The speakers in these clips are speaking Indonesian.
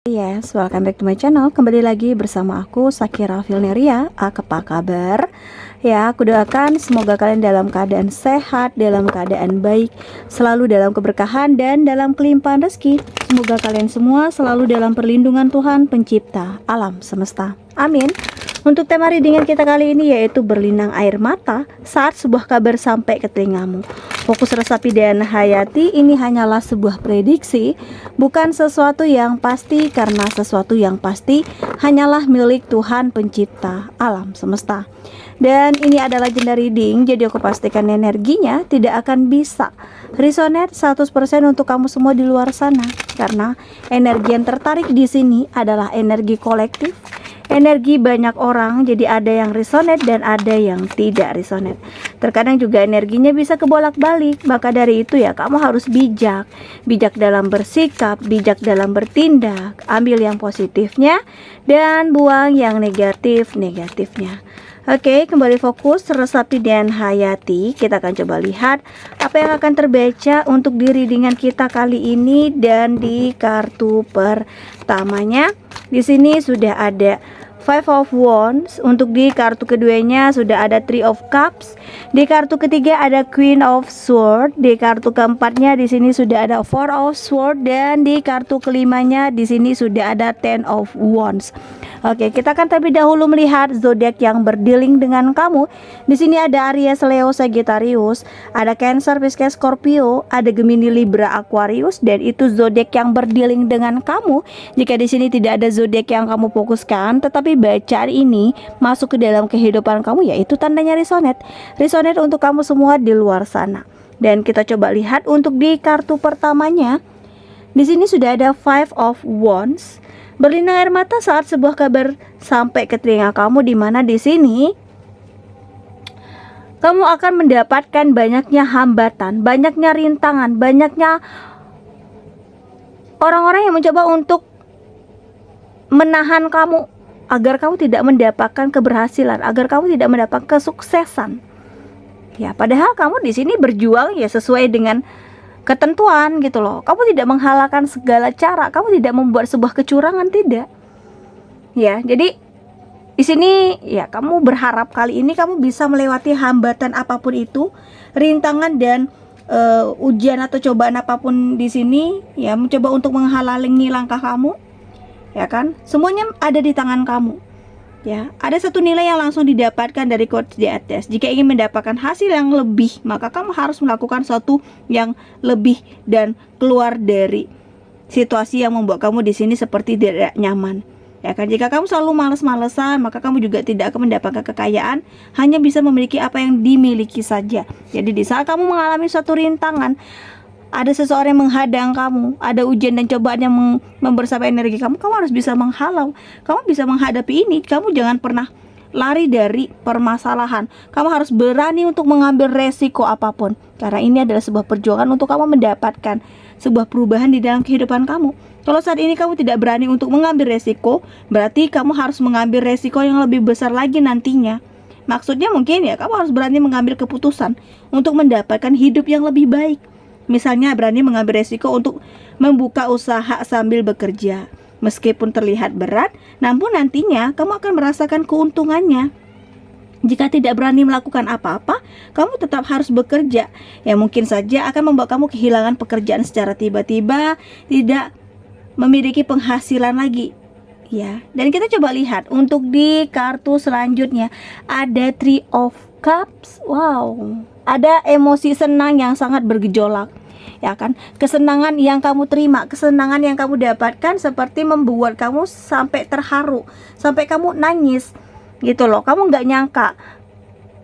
Yes, welcome back to my channel. Kembali lagi bersama aku Shakira Vilneria. Apa kabar? Ya, aku doakan semoga kalian dalam keadaan sehat, dalam keadaan baik, selalu dalam keberkahan dan dalam kelimpahan rezeki. Semoga kalian semua selalu dalam perlindungan Tuhan Pencipta alam semesta. Amin. Untuk tema readingan kita kali ini yaitu berlinang air mata saat sebuah kabar sampai ke telingamu. Fokus resapi dan hayati ini hanyalah sebuah prediksi, bukan sesuatu yang pasti, karena sesuatu yang pasti hanyalah milik Tuhan Pencipta alam semesta. Dan ini adalah jenda reading, jadi aku pastikan energinya tidak akan bisa resonate 100% untuk kamu semua di luar sana, karena energi yang tertarik di sini adalah energi kolektif, energi banyak orang. Jadi ada yang resonate dan ada yang tidak resonate. Terkadang juga energinya bisa kebolak-balik. Maka dari itu ya kamu harus bijak. Bijak dalam bersikap, bijak dalam bertindak. Ambil yang positifnya dan buang yang negatifnya. Oke, kembali fokus resapi dan hayati. Kita akan coba lihat apa yang akan terbaca untuk di readingan kita kali ini. Dan di kartu pertamanya di sini sudah ada Five of Wands. Untuk di kartu keduanya sudah ada Three of Cups. Di kartu ketiga ada Queen of Swords. Di kartu keempatnya di sini sudah ada Four of Swords. Dan di kartu kelimanya di sini sudah ada Ten of Wands. Oke, kita akan terlebih dahulu melihat zodiak yang berdealing dengan kamu. Di sini ada Aries, Leo, Sagittarius, ada Cancer, Pisces, Scorpio, ada Gemini, Libra, Aquarius, dan itu zodiak yang berdealing dengan kamu. Jika di sini tidak ada zodiak yang kamu fokuskan, tetapi bacaan ini masuk ke dalam kehidupan kamu, yaitu tandanya resonate. Resonate untuk kamu semua di luar sana. Dan kita coba lihat untuk di kartu pertamanya. Di sini sudah ada Five of Wands. Berlinang air mata saat sebuah kabar sampai ke telinga kamu, di mana di sini kamu akan mendapatkan banyaknya hambatan, banyaknya rintangan, banyaknya orang-orang yang mencoba untuk menahan kamu agar kamu tidak mendapatkan keberhasilan, agar kamu tidak mendapatkan kesuksesan. Ya, padahal kamu di sini berjuang ya sesuai dengan ketentuan gitu loh. Kamu tidak menghalalkan segala cara, kamu tidak membuat sebuah kecurangan, tidak. Ya, jadi di sini ya kamu berharap kali ini kamu bisa melewati hambatan apapun itu, rintangan dan ujian atau cobaan apapun di sini ya, mencoba untuk menghalangi langkah kamu. Ya kan? Semuanya ada di tangan kamu. Ya, ada satu nilai yang langsung didapatkan dari quotes di atas. Jika ingin mendapatkan hasil yang lebih, maka kamu harus melakukan sesuatu yang lebih dan keluar dari situasi yang membuat kamu di sini seperti tidak nyaman. Ya kan, jika kamu selalu malas-malesan, maka kamu juga tidak akan mendapatkan kekayaan, hanya bisa memiliki apa yang dimiliki saja. Jadi di saat kamu mengalami suatu rintangan, ada seseorang yang menghadang kamu, ada ujian dan cobaan yang membersamai energi kamu, kamu harus bisa menghalau, kamu bisa menghadapi ini. Kamu jangan pernah lari dari permasalahan. Kamu harus berani untuk mengambil resiko apapun, karena ini adalah sebuah perjuangan untuk kamu mendapatkan sebuah perubahan di dalam kehidupan kamu. Kalau saat ini kamu tidak berani untuk mengambil resiko, berarti kamu harus mengambil resiko yang lebih besar lagi nantinya. Maksudnya mungkin ya kamu harus berani mengambil keputusan untuk mendapatkan hidup yang lebih baik. Misalnya berani mengambil resiko untuk membuka usaha sambil bekerja. Meskipun terlihat berat, namun nantinya kamu akan merasakan keuntungannya. Jika tidak berani melakukan apa-apa, kamu tetap harus bekerja. Yang mungkin saja akan membuat kamu kehilangan pekerjaan secara tiba-tiba, tidak memiliki penghasilan lagi. Ya, dan kita coba lihat untuk di kartu selanjutnya ada Three of Cups. Wow, ada emosi senang yang sangat bergejolak. Ya kan, kesenangan yang kamu terima, kesenangan yang kamu dapatkan seperti membuat kamu sampai terharu, sampai kamu nangis gitu loh. Kamu nggak nyangka,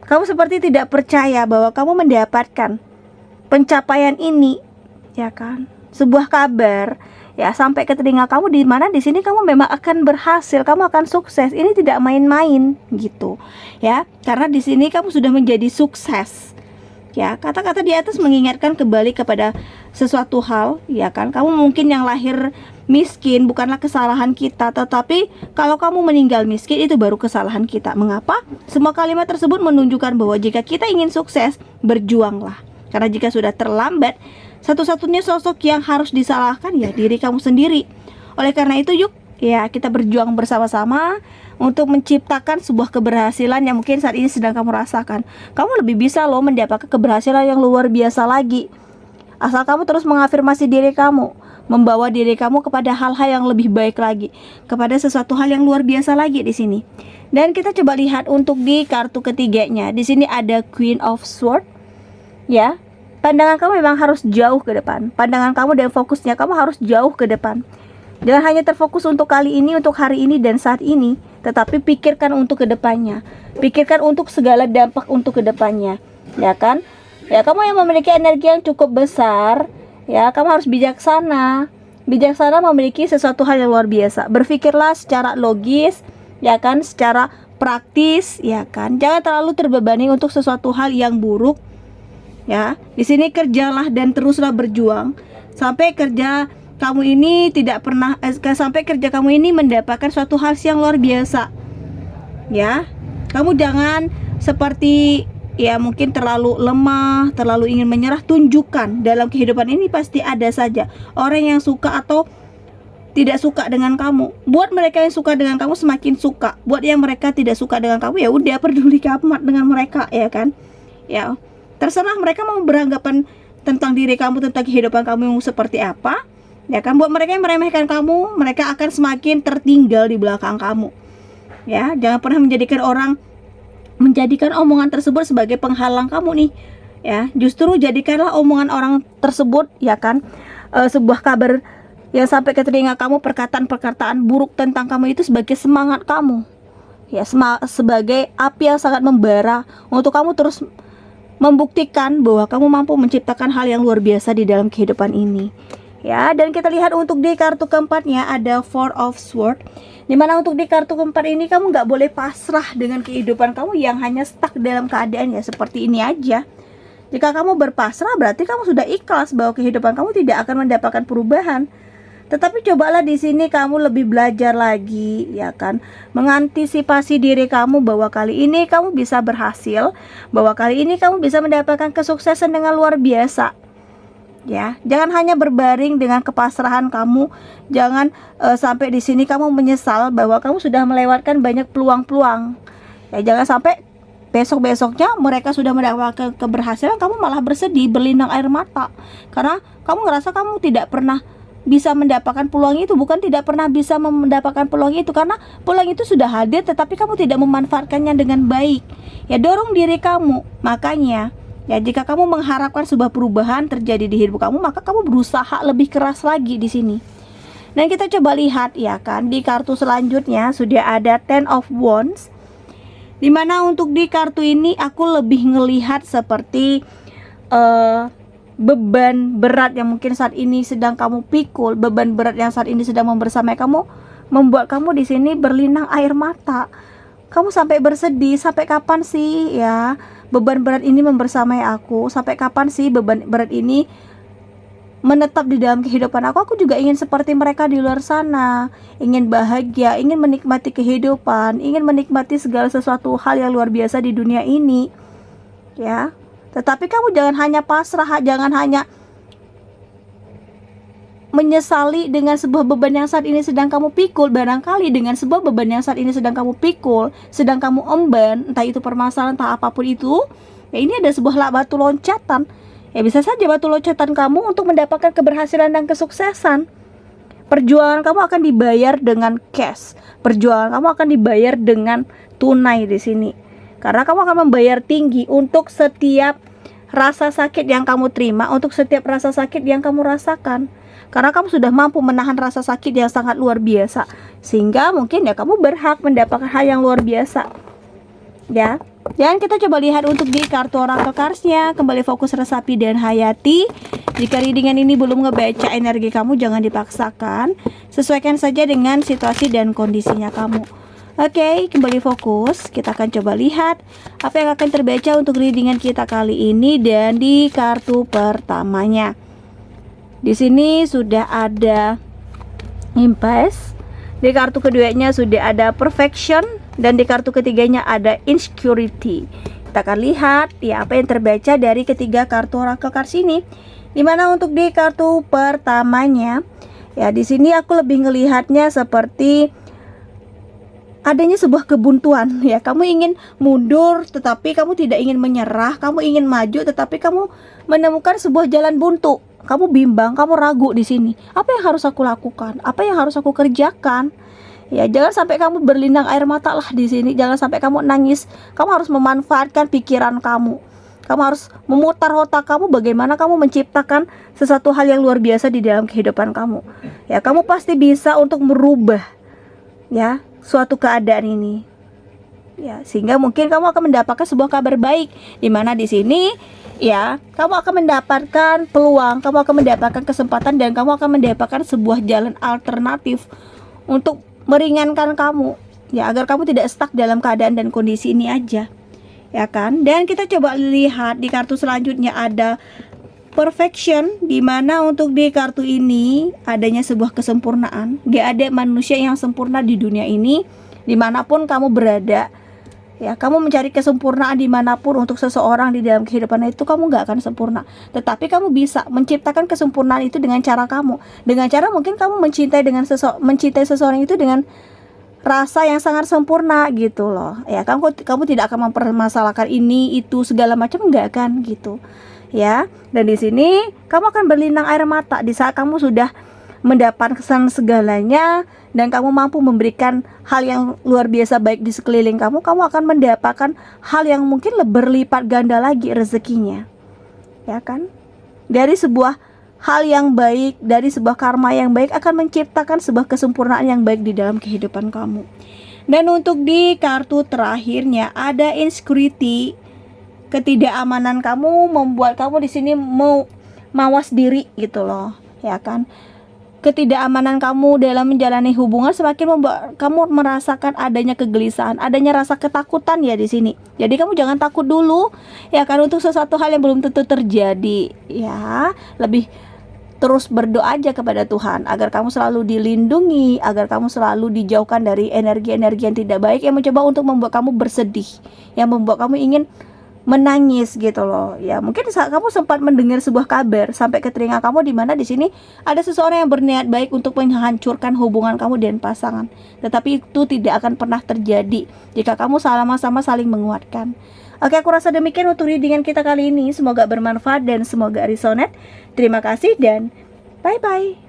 kamu seperti tidak percaya bahwa kamu mendapatkan pencapaian ini, ya kan, sebuah kabar ya sampai ke telinga kamu, di mana di sini kamu memang akan berhasil, kamu akan sukses. Ini tidak main-main gitu ya, karena di sini kamu sudah menjadi sukses. Ya, kata-kata di atas mengingatkan kembali kepada sesuatu hal, ya kan. Kamu mungkin yang lahir miskin bukanlah kesalahan kita, tetapi kalau kamu meninggal miskin itu baru kesalahan kita. Mengapa? Semua kalimat tersebut menunjukkan bahwa jika kita ingin sukses, berjuanglah. Karena jika sudah terlambat, satu-satunya sosok yang harus disalahkan ya diri kamu sendiri. Oleh karena itu yuk ya kita berjuang bersama-sama untuk menciptakan sebuah keberhasilan yang mungkin saat ini sedang kamu rasakan. Kamu lebih bisa loh mendapatkan keberhasilan yang luar biasa lagi. Asal kamu terus mengafirmasi diri kamu, membawa diri kamu kepada hal-hal yang lebih baik lagi, kepada sesuatu hal yang luar biasa lagi di sini. Dan kita coba lihat untuk di kartu ketiganya. Di sini ada Queen of Swords. Ya, pandangan kamu memang harus jauh ke depan. Pandangan kamu dan fokusnya kamu harus jauh ke depan. Jangan hanya terfokus untuk kali ini, untuk hari ini dan saat ini, tetapi pikirkan untuk kedepannya. Pikirkan untuk segala dampak untuk kedepannya, ya kan? Ya, kamu yang memiliki energi yang cukup besar, ya, kamu harus bijaksana. Bijaksana memiliki sesuatu hal yang luar biasa. Berpikirlah secara logis, ya kan? Secara praktis, ya kan? Jangan terlalu terbebani untuk sesuatu hal yang buruk. Ya, di sini kerjalah dan teruslah berjuang sampai kerja kamu ini sampai kerja kamu ini mendapatkan suatu hal yang luar biasa. Ya, kamu jangan seperti ya mungkin terlalu lemah, terlalu ingin menyerah. Tunjukkan dalam kehidupan ini pasti ada saja orang yang suka atau tidak suka dengan kamu. Buat mereka yang suka dengan kamu semakin suka. Buat yang mereka tidak suka dengan kamu, ya udah peduli amat dengan mereka, ya kan? Ya, terserah mereka mau beranggapan tentang diri kamu, tentang kehidupan kamu yang seperti apa. Ya kan, buat mereka yang meremehkan kamu, mereka akan semakin tertinggal di belakang kamu. Ya, jangan pernah menjadikan omongan tersebut sebagai penghalang kamu nih. Ya, justru jadikanlah omongan orang tersebut, ya kan, sebuah kabar yang sampai ke telinga kamu, perkataan-perkataan buruk tentang kamu itu sebagai semangat kamu. Ya, sebagai api yang sangat membara untuk kamu terus membuktikan bahwa kamu mampu menciptakan hal yang luar biasa di dalam kehidupan ini. Ya, dan kita lihat untuk di kartu keempatnya ada Four of Swords. Dimana untuk di kartu keempat ini kamu nggak boleh pasrah dengan kehidupan kamu yang hanya stuck dalam keadaan ya seperti ini aja. Jika kamu berpasrah berarti kamu sudah ikhlas bahwa kehidupan kamu tidak akan mendapatkan perubahan. Tetapi cobalah di sini kamu lebih belajar lagi, ya kan, mengantisipasi diri kamu bahwa kali ini kamu bisa berhasil, bahwa kali ini kamu bisa mendapatkan kesuksesan dengan luar biasa. Ya, jangan hanya berbaring dengan kepasrahan kamu. Jangan sampai di sini kamu menyesal bahwa kamu sudah melewatkan banyak peluang-peluang. Ya, jangan sampai besok-besoknya mereka sudah mendapatkan keberhasilan, kamu malah bersedih, berlinang air mata. Karena kamu ngerasa kamu tidak pernah bisa mendapatkan peluang itu. Bukan tidak pernah bisa mendapatkan peluang itu, karena peluang itu sudah hadir tetapi kamu tidak memanfaatkannya dengan baik. Ya, dorong diri kamu. Makanya ya, jika kamu mengharapkan sebuah perubahan terjadi di hidup kamu, maka kamu berusaha lebih keras lagi di sini. Dan kita coba lihat, ya kan, di kartu selanjutnya sudah ada Ten of Wands. Dimana untuk di kartu ini aku lebih ngelihat seperti beban berat yang mungkin saat ini sedang kamu pikul, beban berat yang saat ini sedang membersamai kamu, membuat kamu di sini berlinang air mata. Kamu sampai bersedih, sampai kapan sih ya beban berat ini membersamai aku? Sampai kapan sih beban berat ini menetap di dalam kehidupan aku? Aku juga ingin seperti mereka di luar sana, ingin bahagia, ingin menikmati kehidupan, ingin menikmati segala sesuatu hal yang luar biasa di dunia ini. Ya, tetapi kamu jangan hanya pasrah, jangan hanya menyesali dengan sebuah beban yang saat ini sedang kamu pikul. Barangkali dengan sebuah beban yang saat ini sedang kamu pikul, sedang kamu emban, entah itu permasalahan, entah apapun itu, ya ini ada sebuah batu loncatan. Ya, bisa saja batu loncatan kamu untuk mendapatkan keberhasilan dan kesuksesan. Perjuangan kamu akan dibayar dengan cash. Perjuangan kamu akan dibayar dengan tunai di sini. Karena kamu akan membayar tinggi untuk setiap rasa sakit yang kamu terima, untuk setiap rasa sakit yang kamu rasakan. Karena kamu sudah mampu menahan rasa sakit yang sangat luar biasa, sehingga mungkin ya kamu berhak mendapatkan hal yang luar biasa. Ya, dan kita coba lihat untuk di kartu oracle cards-nya. Kembali fokus, resapi dan hayati. Jika readingan ini belum ngebaca energi kamu, jangan dipaksakan. Sesuaikan saja dengan situasi dan kondisinya kamu. Oke, kembali fokus. Kita akan coba lihat apa yang akan terbaca untuk readingan kita kali ini. Dan di kartu pertamanya, di sini sudah ada Impasse. Di kartu keduanya sudah ada Perfection. Dan di kartu ketiganya ada Insecurity. Kita akan lihat ya apa yang terbaca dari ketiga kartu oracle cards ini. Dimana untuk di kartu pertamanya, Ya, di sini aku lebih ngelihatnya seperti adanya sebuah kebuntuan ya. Kamu ingin mundur tetapi kamu tidak ingin menyerah, kamu ingin maju tetapi kamu menemukan sebuah jalan buntu. Kamu bimbang, kamu ragu di sini. Apa yang harus aku lakukan? Apa yang harus aku kerjakan? Ya, jangan sampai kamu berlinang air mata lah di sini. Jangan sampai kamu nangis. Kamu harus memanfaatkan pikiran kamu. Kamu harus memutar otak kamu bagaimana kamu menciptakan sesuatu hal yang luar biasa di dalam kehidupan kamu. Ya, kamu pasti bisa untuk merubah ya suatu keadaan ini. Ya, sehingga mungkin kamu akan mendapatkan sebuah kabar baik di mana di sini ya, kamu akan mendapatkan peluang, kamu akan mendapatkan kesempatan dan kamu akan mendapatkan sebuah jalan alternatif untuk meringankan kamu ya, agar kamu tidak stuck dalam keadaan dan kondisi ini aja. Ya kan? Dan kita coba lihat di kartu selanjutnya ada perfection, di mana untuk di kartu ini adanya sebuah kesempurnaan. Gak ada manusia yang sempurna di dunia ini, dimanapun kamu berada. Ya, kamu mencari kesempurnaan dimanapun untuk seseorang di dalam kehidupan itu, kamu gak akan sempurna. Tetapi kamu bisa menciptakan kesempurnaan itu dengan cara kamu. Dengan cara mungkin kamu mencintai seseorang itu dengan rasa yang sangat sempurna gitu loh. Ya, kamu tidak akan mempermasalahkan ini itu segala macam, enggak kan gitu. Ya, dan di sini kamu akan berlinang air mata di saat kamu sudah mendapatkan segalanya dan kamu mampu memberikan hal yang luar biasa baik di sekeliling kamu. Kamu akan mendapatkan hal yang mungkin berlipat ganda lagi rezekinya. Ya kan? Dari sebuah hal yang baik, dari sebuah karma yang baik akan menciptakan sebuah kesempurnaan yang baik di dalam kehidupan kamu. Dan untuk di kartu terakhirnya ada insecurity, ketidakamanan kamu membuat kamu di sini mau mawas diri gitu loh, ya kan? Ketidakamanan kamu dalam menjalani hubungan semakin membuat kamu merasakan adanya kegelisahan, adanya rasa ketakutan ya di sini. Jadi kamu jangan takut dulu, ya kan, untuk sesuatu hal yang belum tentu terjadi. Ya, lebih terus berdoa aja kepada Tuhan agar kamu selalu dilindungi, agar kamu selalu dijauhkan dari energi-energi yang tidak baik yang mencoba untuk membuat kamu bersedih, yang membuat kamu ingin menangis gitu loh. Ya, mungkin saat kamu sempat mendengar sebuah kabar sampai ke telinga kamu di mana di sini ada seseorang yang berniat baik untuk menghancurkan hubungan kamu dan pasangan. Tetapi itu tidak akan pernah terjadi jika kamu sama-sama saling menguatkan. Oke, aku rasa demikian untuk readingan kita kali ini. Semoga bermanfaat dan semoga resonate. Terima kasih dan bye-bye.